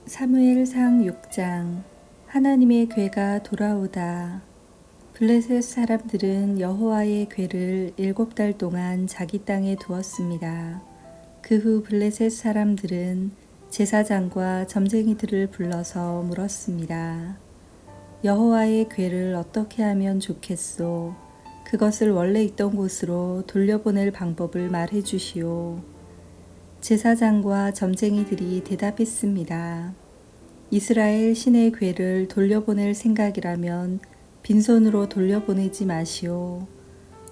사무엘상 6장. 하나님의 궤가 돌아오다. 블레셋 사람들은 여호와의 궤를 7달 동안 자기 땅에 두었습니다. 그 후 블레셋 사람들은 제사장과 점쟁이들을 불러서 물었습니다. 여호와의 궤를 어떻게 하면 좋겠소? 그것을 원래 있던 곳으로 돌려보낼 방법을 말해 주시오. 제사장과 점쟁이들이 대답했습니다. 이스라엘 신의 궤를 돌려보낼 생각이라면 빈손으로 돌려보내지 마시오.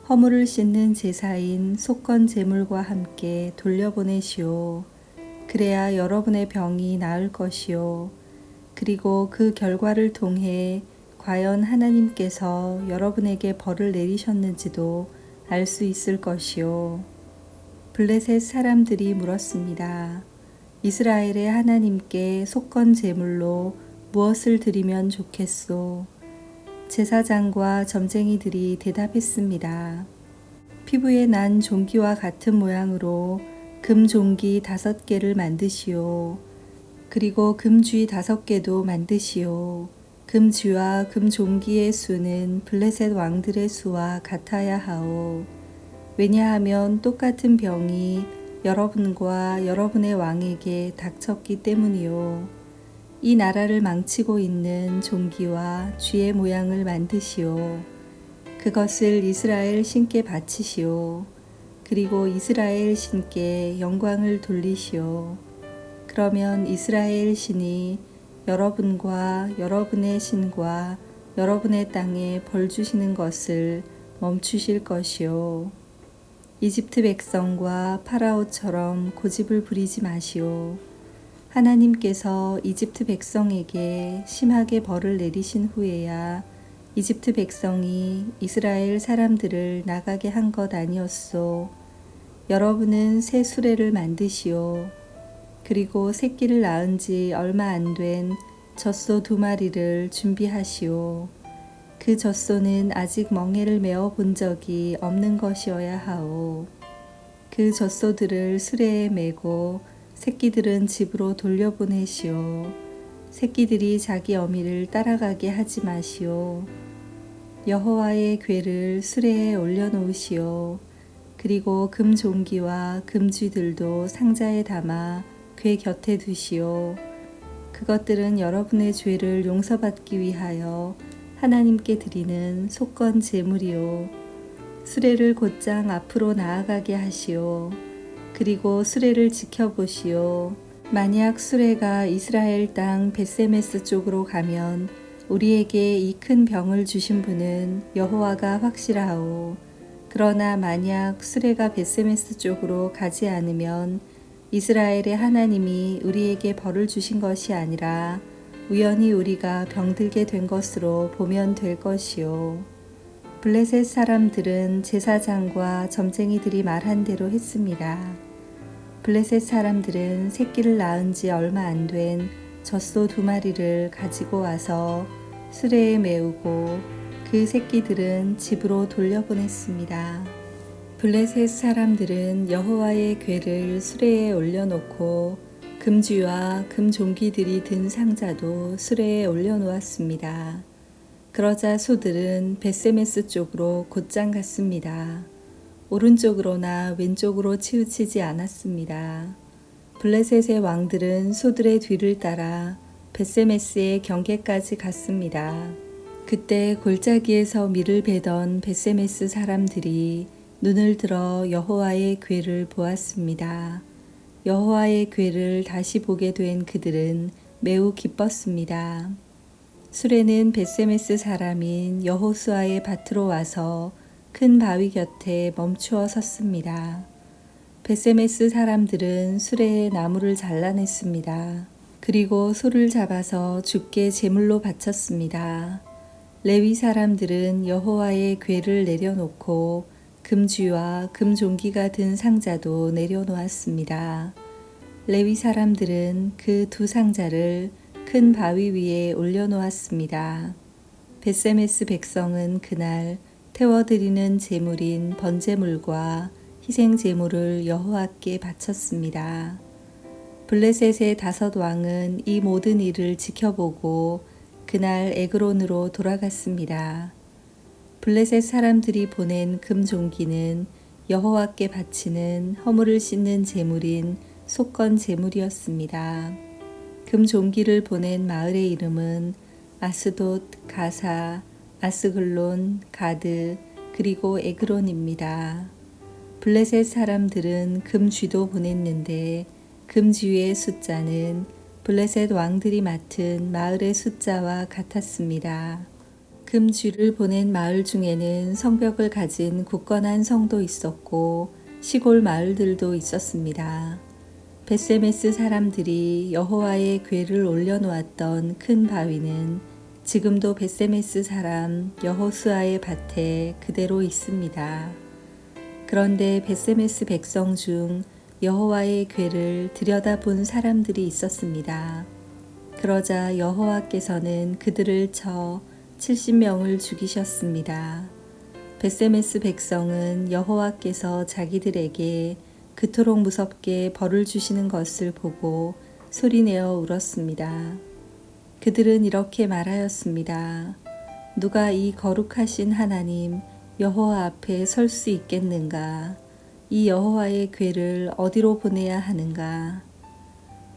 허물을 씻는 제사인 속건 제물과 함께 돌려보내시오. 그래야 여러분의 병이 나을 것이오. 그리고 그 결과를 통해 과연 하나님께서 여러분에게 벌을 내리셨는지도 알 수 있을 것이오. 블레셋 사람들이 물었습니다. 이스라엘의 하나님께 속건 제물로 무엇을 드리면 좋겠소? 제사장과 점쟁이들이 대답했습니다. 피부에 난 종기와 같은 모양으로 금 종기 5개를 만드시오. 그리고 금쥐 5개도 만드시오. 금쥐와 금종기의 수는 블레셋 왕들의 수와 같아야 하오. 왜냐하면 똑같은 병이 여러분과 여러분의 왕에게 닥쳤기 때문이요. 이 나라를 망치고 있는 종기와 쥐의 모양을 만드시오. 그것을 이스라엘 신께 바치시오. 그리고 이스라엘 신께 영광을 돌리시오. 그러면 이스라엘 신이 여러분과 여러분의 신과 여러분의 땅에 벌 주시는 것을 멈추실 것이오. 이집트 백성과 파라오처럼 고집을 부리지 마시오. 하나님께서 이집트 백성에게 심하게 벌을 내리신 후에야 이집트 백성이 이스라엘 사람들을 나가게 한 것 아니었소. 여러분은 새 수레를 만드시오. 그리고 새끼를 낳은 지 얼마 안 된 젖소 2마리를 준비하시오. 그 젖소는 아직 멍에를 메어 본 적이 없는 것이어야 하오. 그 젖소들을 수레에 메고 새끼들은 집으로 돌려보내시오. 새끼들이 자기 어미를 따라가게 하지 마시오. 여호와의 궤를 수레에 올려놓으시오. 그리고 금종기와 금쥐들도 상자에 담아 궤 곁에 두시오. 그것들은 여러분의 죄를 용서받기 위하여 하나님께 드리는 속건 제물이요. 수레를 곧장 앞으로 나아가게 하시오. 그리고 수레를 지켜보시오. 만약 수레가 이스라엘 땅 벳세메스 쪽으로 가면 우리에게 이 큰 병을 주신 분은 여호와가 확실하오. 그러나 만약 수레가 벳세메스 쪽으로 가지 않으면 이스라엘의 하나님이 우리에게 벌을 주신 것이 아니라 우연히 우리가 병들게 된 것으로 보면 될 것이요. 블레셋 사람들은 제사장과 점쟁이들이 말한 대로 했습니다. 블레셋 사람들은 새끼를 낳은 지 얼마 안 된 젖소 2마리를 가지고 와서 수레에 메우고 그 새끼들은 집으로 돌려보냈습니다. 블레셋 사람들은 여호와의 궤를 수레에 올려놓고 금쥐와 금종기들이 든 상자도 수레에 올려놓았습니다. 그러자 소들은 벳세메스 쪽으로 곧장 갔습니다. 오른쪽으로나 왼쪽으로 치우치지 않았습니다. 블레셋의 왕들은 소들의 뒤를 따라 벳세메스의 경계까지 갔습니다. 그때 골짜기에서 밀을 베던 벳세메스 사람들이 눈을 들어 여호와의 궤를 보았습니다. 여호와의 궤를 다시 보게 된 그들은 매우 기뻤습니다. 수레는 벳세메스 사람인 여호수아의 밭으로 와서 큰 바위 곁에 멈추어 섰습니다. 벳세메스 사람들은 수레에 나무를 잘라냈습니다. 그리고 소를 잡아서 주께 제물로 바쳤습니다. 레위 사람들은 여호와의 궤를 내려놓고 금쥐와 금종기가 든 상자도 내려놓았습니다. 레위 사람들은 그 2 상자를 큰 바위 위에 올려놓았습니다. 벳세메스 백성은 그날 태워드리는 제물인 번제물과 희생제물을 여호와께 바쳤습니다. 블레셋의 5 왕은 이 모든 일을 지켜보고 그날 에그론으로 돌아갔습니다. 블레셋 사람들이 보낸 금종기는 여호와께 바치는 허물을 씻는 제물인 속건 제물이었습니다. 금종기를 보낸 마을의 이름은 아스돗, 가사, 아스글론, 가드, 그리고 에그론입니다. 블레셋 사람들은 금쥐도 보냈는데 금쥐의 숫자는 블레셋 왕들이 맡은 마을의 숫자와 같았습니다. 금쥐를 보낸 마을 중에는 성벽을 가진 굳건한 성도 있었고 시골 마을들도 있었습니다. 벳세메스 사람들이 여호와의 궤를 올려놓았던 큰 바위는 지금도 벳세메스 사람 여호수아의 밭에 그대로 있습니다. 그런데 벳세메스 백성 중 여호와의 궤를 들여다본 사람들이 있었습니다. 그러자 여호와께서는 그들을 쳐 70명을 죽이셨습니다. 벳세메스 백성은 여호와께서 자기들에게 그토록 무섭게 벌을 주시는 것을 보고 소리내어 울었습니다. 그들은 이렇게 말하였습니다. 누가 이 거룩하신 하나님 여호와 앞에 설 수 있겠는가? 이 여호와의 궤를 어디로 보내야 하는가?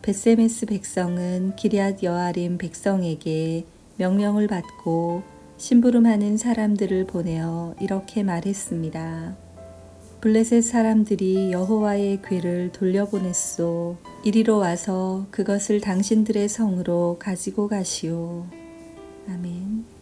벳세메스 백성은 기럇 여아림 백성에게 명령을 받고 심부름하는 사람들을 보내어 이렇게 말했습니다. 블레셋 사람들이 여호와의 궤를 돌려보냈소. 이리로 와서 그것을 당신들의 성으로 가지고 가시오. 아멘.